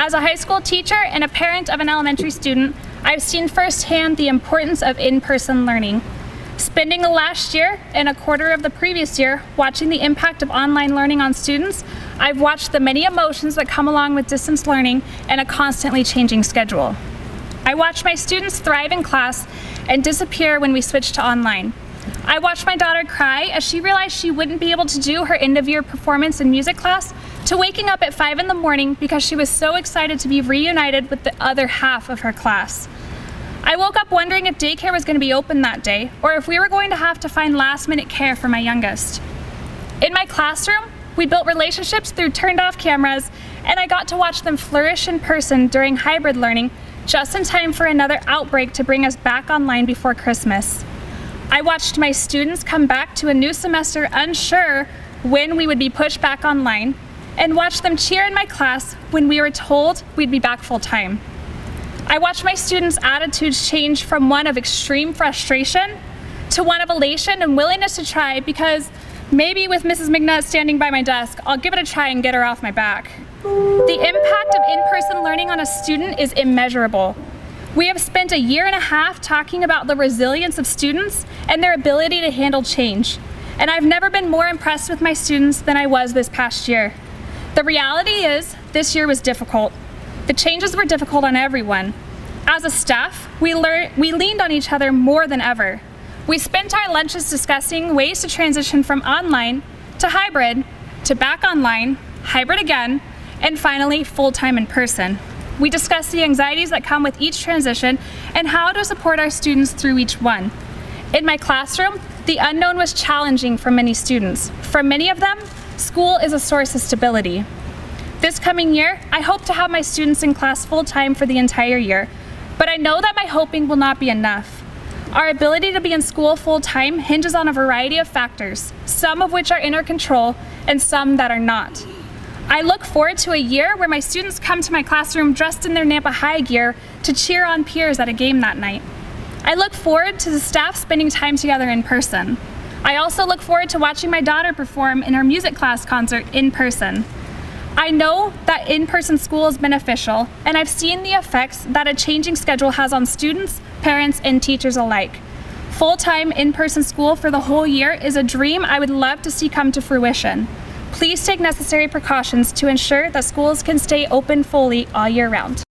As a high school teacher and a parent of an elementary student, I've seen firsthand the importance of in-person learning. Spending the last year and a quarter of the previous year watching the impact of online learning on students, I've watched the many emotions that come along with distance learning and a constantly changing schedule. I watched my students thrive in class and disappear when we switched to online. I watched my daughter cry as she realized she wouldn't be able to do her end-of-year performance in music class, to waking up at 5 in the morning because she was so excited to be reunited with the other half of her class. I woke up wondering if daycare was going to be open that day, or if we were going to have to find last-minute care for my youngest. In my classroom, we built relationships through turned-off cameras, and I got to watch them flourish in person during hybrid learning, just in time for another outbreak to bring us back online before Christmas. I watched my students come back to a new semester unsure when we would be pushed back online, and watched them cheer in my class when we were told we'd be back full-time. I watched my students' attitudes change from one of extreme frustration to one of elation and willingness to try, because maybe with Mrs. McNutt standing by my desk, I'll give it a try and get her off my back. The impact of in-person learning on a student is immeasurable. We have spent a year and a half talking about the resilience of students and their ability to handle change, and I've never been more impressed with my students than I was this past year. The reality is, this year was difficult. The changes were difficult on everyone. As a staff, we leaned on each other more than ever. We spent our lunches discussing ways to transition from online to hybrid, to back online, hybrid again, and finally full-time in person. We discussed the anxieties that come with each transition and how to support our students through each one. In my classroom, the unknown was challenging for many students. For many of them, school is a source of stability. This coming year, I hope to have my students in class full-time for the entire year, but I know that my hoping will not be enough. Our ability to be in school full-time hinges on a variety of factors, some of which are in our control and some that are not. I look forward to a year where my students come to my classroom dressed in their Nampa High gear to cheer on peers at a game that night. I look forward to the staff spending time together in person. I also look forward to watching my daughter perform in her music class concert in person. I know that in-person school is beneficial, and I've seen the effects that a changing schedule has on students, parents, and teachers alike. Full-time in-person school for the whole year is a dream I would love to see come to fruition. Please take necessary precautions to ensure that schools can stay open fully all year round.